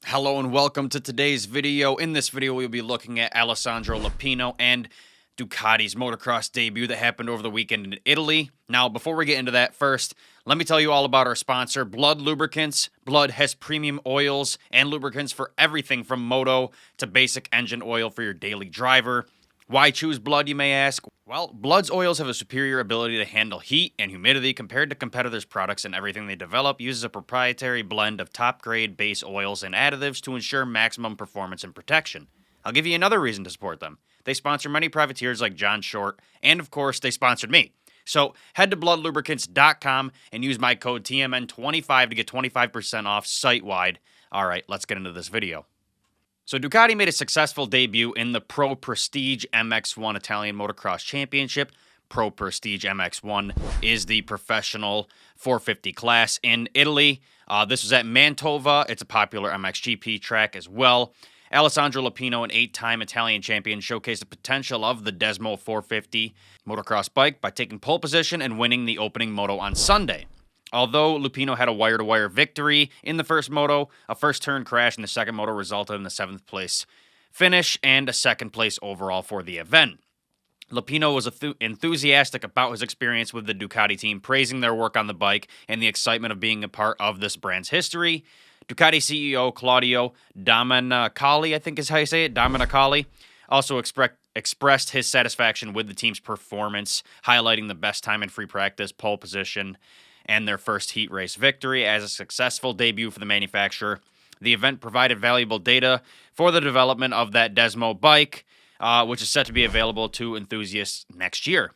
Hello and welcome to today's video. In this video, we'll be looking at Alessandro Lupino and Ducati's motocross debut that happened over the weekend in Italy. Now, before we get into that, first, let me tell you all about our sponsor, Blood Lubricants. Blood has premium oils and lubricants for everything from moto to basic engine oil for your daily driver. Why choose Blood, you may ask? Well, Blood's oils have a superior ability to handle heat and humidity compared to competitors' products, and everything they develop uses a proprietary blend of top-grade base oils and additives to ensure maximum performance and protection. I'll give you another reason to support them. They sponsor many privateers like John Short, and of course, they sponsored me. So head to bloodlubricants.com and use my code TMN25 to get 25% off site-wide. All right, let's get into this video. So Ducati made a successful debut in the Pro Prestige MX1 Italian Motocross Championship. Pro Prestige MX1 is the professional 450 class in Italy. This was at Mantova. It's a popular MXGP track as well. Alessandro Lupino, an 8-time Italian champion, showcased the potential of the Desmo450 motocross bike by taking pole position and winning the opening moto on Sunday. Although Lupino had a wire-to-wire victory in the first moto, a first-turn crash in the second moto resulted in the 7th place finish and a 2nd place overall for the event. Lupino was enthusiastic about his experience with the Ducati team, praising their work on the bike and the excitement of being a part of this brand's history. Ducati CEO Claudio Domenicali, I think is how you say it, Domenicali, also expressed his satisfaction with the team's performance, highlighting the best time in free practice, pole position, and their first heat race victory as a successful debut for the manufacturer. The event provided valuable data for the development of that Desmo bike, which is set to be available to enthusiasts next year.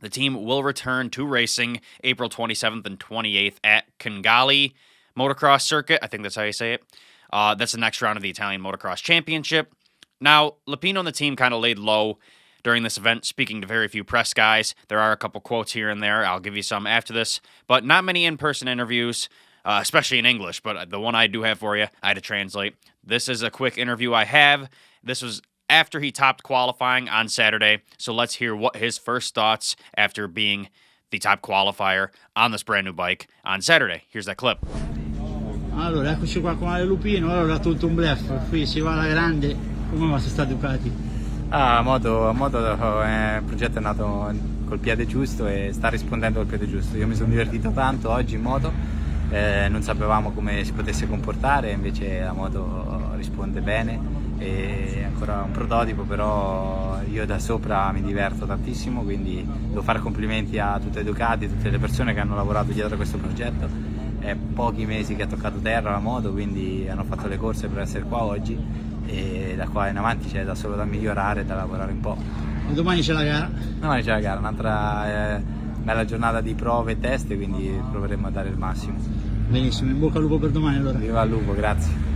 The team will return to racing April 27th and 28th at Congali Motocross Circuit. I think that's how you say it. That's the next round of the Italian Motocross Championship. Now, Lupino and the team kind of laid low during this event, speaking to very few press guys. There are a couple quotes here and there. I'll give you some after this, but not many in-person interviews, especially in English, but the one I do have for you, I had to translate. This is a quick interview I have. This was after he topped qualifying on Saturday, so let's hear what his first thoughts after being the top qualifier on this brand new bike on Saturday. Here's that clip. Allora, eccoci qua con Ale Lupino. Allora, tutto un bluff, qui si va alla grande. Come va sta Ducati? Moto il progetto è nato col piede giusto e sta rispondendo col piede giusto. Io mi sono divertito tanto oggi in moto, non sapevamo come si potesse comportare, invece la moto risponde bene, è ancora un prototipo, però io da sopra mi diverto tantissimo, quindi devo fare complimenti a tutte le Ducati, tutte le persone che hanno lavorato dietro a questo progetto. È pochi mesi che ha toccato terra la moto, quindi hanno fatto le corse per essere qua oggi e da qua in avanti c'è solo da migliorare e da lavorare un po'. E domani c'è la gara? Domani c'è la gara, un'altra bella giornata di prove e teste, quindi proveremo a dare il massimo. Benissimo, in bocca al lupo per domani allora. Viva il lupo, grazie.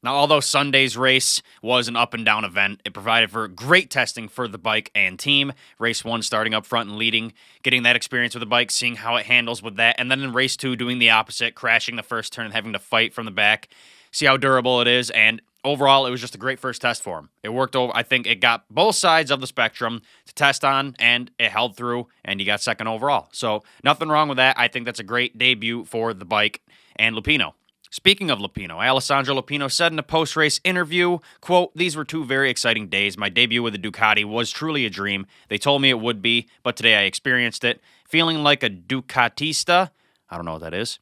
Now, although Sunday's race was an up-and-down event, it provided for great testing for the bike and team. Race 1 starting up front and leading, getting that experience with the bike, seeing how it handles with that, and then in Race 2 doing the opposite, crashing the first turn and having to fight from the back, see how durable it is, and overall, it was just a great first test for him. It worked over. I think it got both sides of the spectrum to test on, and it held through, and he got second overall. So nothing wrong with that. I think that's a great debut for the bike and Lupino. Speaking of Lupino, Alessandro Lupino said in a post-race interview, quote, "These were 2 very exciting days. My debut with the Ducati was truly a dream. They told me it would be, but today I experienced it. Feeling like a Ducatista," I don't know what that is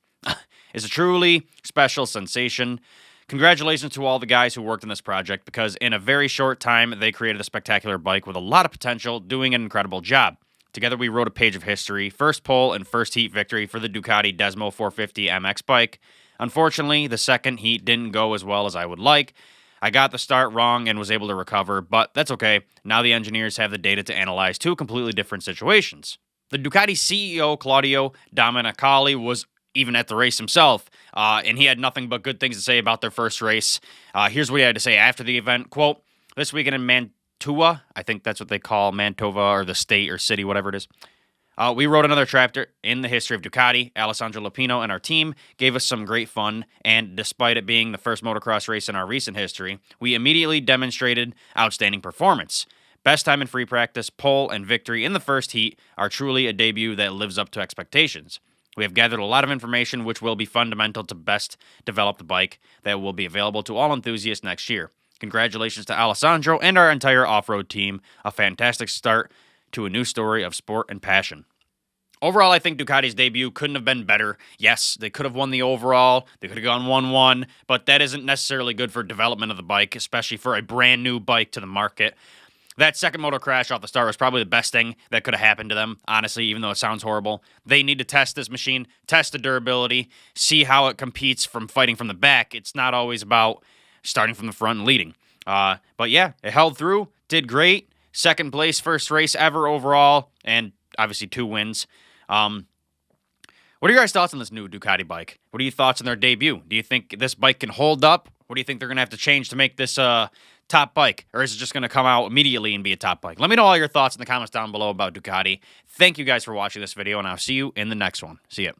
a truly special sensation. Congratulations to all the guys who worked on this project, because in a very short time, they created a spectacular bike with a lot of potential, doing an incredible job. Together, we wrote a page of history, first pole and first heat victory for the Ducati Desmo450 MX bike. Unfortunately, the second heat didn't go as well as I would like. I got the start wrong and was able to recover, but that's okay. Now the engineers have the data to analyze 2 completely different situations. The Ducati CEO Claudio Domenicali was even at the race himself, and he had nothing but good things to say about their first race. Here's what he had to say after the event. Quote, "This weekend in Mantova," I think that's what they call Mantova, or the state or city, whatever it is, we wrote another chapter in the history of Ducati. Alessandro Lupino and our team gave us some great fun, and despite it being the first motocross race in our recent history, we immediately demonstrated outstanding performance. Best time in free practice, pole, and victory in the first heat are truly a debut that lives up to expectations. We have gathered a lot of information which will be fundamental to best develop the bike that will be available to all enthusiasts next year. Congratulations to Alessandro and our entire off-road team. A fantastic start to a new story of sport and passion. Overall, I think Ducati's debut couldn't have been better. Yes, they could have won the overall. They could have gone 1-1, but that isn't necessarily good for development of the bike, especially for a brand new bike to the market. That second moto crash off the start was probably the best thing that could have happened to them, honestly, even though it sounds horrible. They need to test this machine, test the durability, see how it competes from fighting from the back. It's not always about starting from the front and leading. But yeah, it held through, did great. Second place, first race ever overall, and obviously 2 wins. What are your guys' thoughts on this new Ducati bike? What are your thoughts on their debut? Do you think this bike can hold up? What do you think they're going to have to change to make this top bike? Or is it just going to come out immediately and be a top bike? Let me know all your thoughts in the comments down below about Ducati. Thank you guys for watching this video, and I'll see you in the next one. See ya.